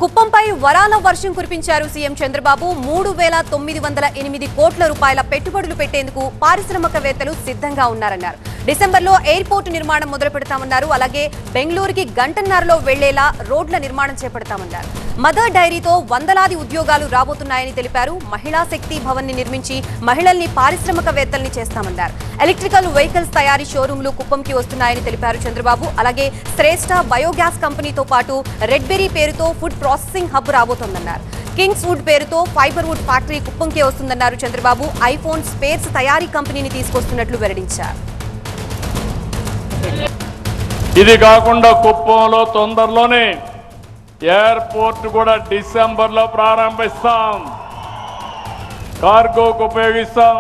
కుప్పంపై వరాల వర్షం కురిపించారు సీఎం చంద్రబాబు. 3,908 కోట్ల రూపాయల పెట్టుబడులు పెట్టేందుకు పారిశ్రామికవేత్తలు సిద్ధంగా ఉన్నారన్నారు. డిసెంబర్లో ఎయిర్పోర్టు నిర్మాణం మొదలు పెడతామన్నారు. అలాగే బెంగళూరుకి గంటన్నరలో వెళ్లేలా రోడ్ల నిర్మాణం చేపడతామన్నారు. మదర్ డైరీతో వందలాది ఉద్యోగాలు రాబోతున్నాయని తెలిపారు. మహిళా శక్తి భవన్ ని నిర్మించి మహిళల్ని పారిశ్రామికవేత్తల్ని చేస్తామన్నారు. ఎలక్ట్రికల్ వెహికల్స్ తయారీ షోరూంలు కుప్పంకి వస్తున్నాయని తెలిపారు చంద్రబాబు. అలాగే శ్రేష్ఠ బయోగ్యాస్ కంపెనీతో పాటు రెడ్ బెర్రీ పేరుతో ఫుడ్ ప్రాసెసింగ్ హబ్ రాబోతోందన్నారు. కింగ్స్ వుడ్ పేరుతో ఫైబర్ వుడ్ ఫ్యాక్టరీ కుప్పంకే వస్తుందన్నారు చంద్రబాబు. ఐఫోన్ స్పేర్స్ తయారీ కంపెనీని తీసుకొస్తున్నట్లు వెల్లడించారు. ఇది కాకుండా కుప్పంలో తొందరలోనే ఎయిర్పోర్ట్ కూడా డిసెంబర్లో ప్రారంభిస్తాం. కార్గోకు ఉపయోగిస్తాం,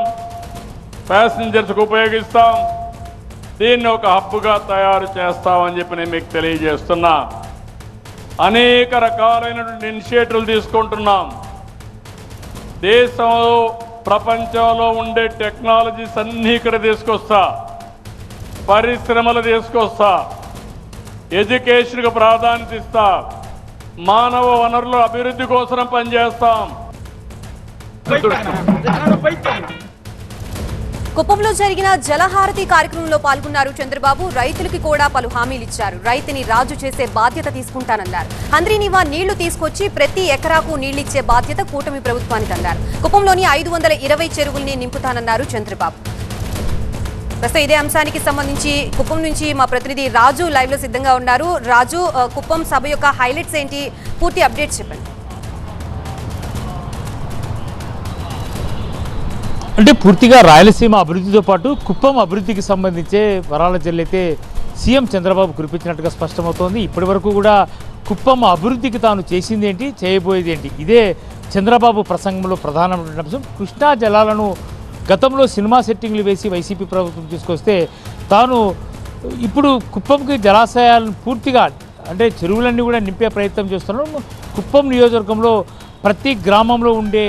ప్యాసింజర్స్కి ఉపయోగిస్తాం. దీన్ని ఒక హబ్గా తయారు చేస్తామని చెప్పి నేను మీకు తెలియజేస్తున్నా. అనేక రకాలైనటువంటి ఇనిషియేటివ్లు తీసుకుంటున్నాం. దేశంలో ప్రపంచంలో ఉండే టెక్నాలజీస్ అన్నీ ఇక్కడ తీసుకొస్తా, పరిశ్రమలు తీసుకొస్తా, ఎడ్యుకేషన్కు ప్రాధాన్యత ఇస్తా, మానవ వనరుల అభివృద్ధి కోసం పనిచేస్తాం. కుప్పంలో జరిగిన జలహారతి కార్యక్రమంలో పాల్గొన్నారు చంద్రబాబు. రైతులకి కూడా పలు హామీలు ఇచ్చారు. రైతుని రాజు చేసే బాధ్యత తీసుకుంటానన్నారు. హంద్రీనీవా నీళ్లు తీసుకొచ్చి ప్రతి ఎకరాకు నీళ్లిచ్చే బాధ్యత కూటమి ప్రభుత్వానికి అన్నారు. కుప్పంలోని 520 చెరువుల్ని నింపుతానన్నారు చంద్రబాబు. ప్రస్తుతం ఇదే అంశానికి సంబంధించి కుప్పం నుంచి మా ప్రతినిధి రాజు లైవ్ లో సిద్ధంగా ఉన్నారు. రాజు, కుప్పం సభ యొక్క హైలైట్స్ ఏంటి, పూర్తి అప్డేట్స్ చెప్పండి. అంటే పూర్తిగా రాయలసీమ అభివృద్ధితో పాటు కుప్పం అభివృద్ధికి సంబంధించే వరాల జల్లైతే సీఎం చంద్రబాబు కురిపించినట్టుగా స్పష్టమవుతోంది. ఇప్పటి వరకు కూడా కుప్పం అభివృద్ధికి తాను చేసింది ఏంటి, చేయబోయేది ఏంటి, ఇదే చంద్రబాబు ప్రసంగంలో ప్రధానమైన అంశం. కృష్ణా జలాలను గతంలో సినిమా సెట్టింగ్లు వేసి వైసీపీ ప్రభుత్వం తీసుకొస్తే తాను ఇప్పుడు కుప్పంకి జలాశయాలను పూర్తిగా అంటే చెరువులన్నీ కూడా నింపే ప్రయత్నం చేస్తున్నాను. కుప్పం నియోజకవర్గంలో ప్రతి గ్రామంలో ఉండే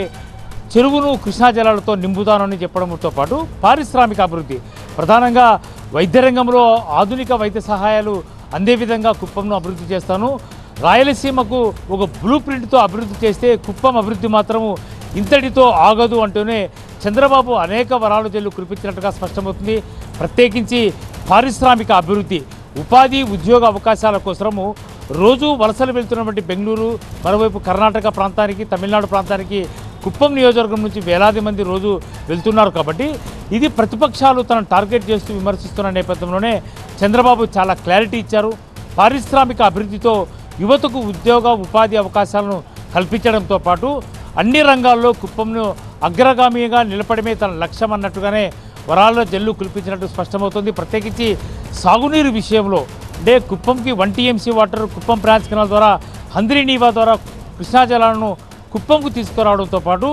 చెరువును కృష్ణా జలాలతో నింపుతానని చెప్పడంతో పాటు పారిశ్రామిక అభివృద్ధి, ప్రధానంగా వైద్య రంగంలో ఆధునిక వైద్య సహాయాలు అందే విధంగా కుప్పంను అభివృద్ధి చేస్తాను. రాయలసీమకు ఒక బ్లూ ప్రింట్తో అభివృద్ధి చేస్తే కుప్పం అభివృద్ధి మాత్రము ఇంతటితో ఆగదు అంటూనే చంద్రబాబు అనేక వరాలు జల్లు కురిపించినట్టుగా స్పష్టమవుతుంది. ప్రత్యేకించి పారిశ్రామిక అభివృద్ధి, ఉపాధి ఉద్యోగ అవకాశాల కోసము రోజు వలసలు వెళ్తున్నటువంటి బెంగళూరు, మరోవైపు కర్ణాటక ప్రాంతానికి, తమిళనాడు ప్రాంతానికి కుప్పం నియోజకవర్గం నుంచి వేలాది మంది రోజు వెళ్తున్నారు. కాబట్టి ఇది ప్రతిపక్షాలు తనను టార్గెట్ చేస్తూ విమర్శిస్తున్న నేపథ్యంలోనే చంద్రబాబు చాలా క్లారిటీ ఇచ్చారు. పారిశ్రామిక అభివృద్ధితో యువతకు ఉద్యోగ ఉపాధి అవకాశాలను కల్పించడంతో పాటు అన్ని రంగాల్లో కుప్పంను అగ్రగామిగా నిలపడమే తన లక్ష్యం అన్నట్టుగానే వరాల్లో జల్లు కురిపించినట్టు స్పష్టమవుతుంది. ప్రత్యేకించి సాగునీరు విషయంలో అంటే కుప్పంకి 1 TMC water Kuppam branch canal ద్వారా హంద్రీనీవా ద్వారా కృష్ణా జలాలను కుప్పంకు తీసుకురావడంతో పాటు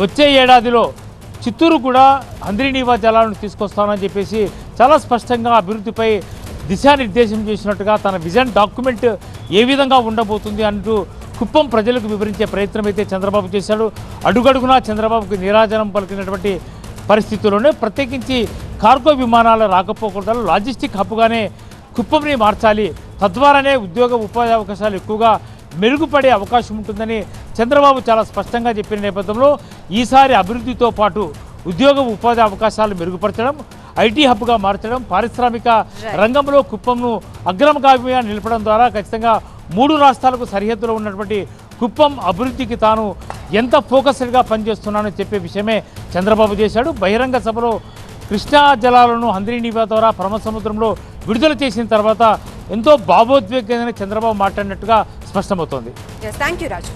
వచ్చే ఏడాదిలో చిత్తూరు కూడా హంద్రీనీవా జలాలను తీసుకొస్తానని చెప్పేసి చాలా స్పష్టంగా అభివృద్ధిపై దిశానిర్దేశం చేసినట్టుగా తన విజన్ డాక్యుమెంట్ ఏ విధంగా ఉండబోతుంది అంటూ కుప్పం ప్రజలకు వివరించే ప్రయత్నం అయితే చంద్రబాబు చేశాడు. అడుగడుగునా చంద్రబాబుకు నీరాజనం పలికినటువంటి పరిస్థితుల్లోనే ప్రత్యేకించి కార్గో విమానాల రాకపోకలు లాజిస్టిక్ హబ్గానే కుప్పంని మార్చాలి, తద్వారానే ఉద్యోగ ఉపాధి అవకాశాలు ఎక్కువగా మెరుగుపడే అవకాశం ఉంటుందని చంద్రబాబు చాలా స్పష్టంగా చెప్పిన నేపథ్యంలో ఈసారి అభివృద్ధితో పాటు ఉద్యోగ ఉపాధి అవకాశాలు మెరుగుపరచడం, ఐటీ హబ్గా మార్చడం, పారిశ్రామిక రంగంలో కుప్పంను అగ్రగామిగా నిలపడం ద్వారా ఖచ్చితంగా 3 రాష్ట్రాలకు సరిహద్దులో ఉన్నటువంటి కుప్పం అభివృద్ధికి తాను ఎంత ఫోకస్డ్గా పనిచేస్తున్నానని చెప్పే విషయమే చంద్రబాబు చేశాడు. బహిరంగ సభలో కృష్ణా జలాలను హంద్రీనీవా ద్వారా పరమసముద్రంలో విడుదల చేసిన తర్వాత ఎంతో భావోద్వేగంగా చంద్రబాబు మాట్లాడినట్టుగా స్పష్టమవుతోంది. Thank you Raju.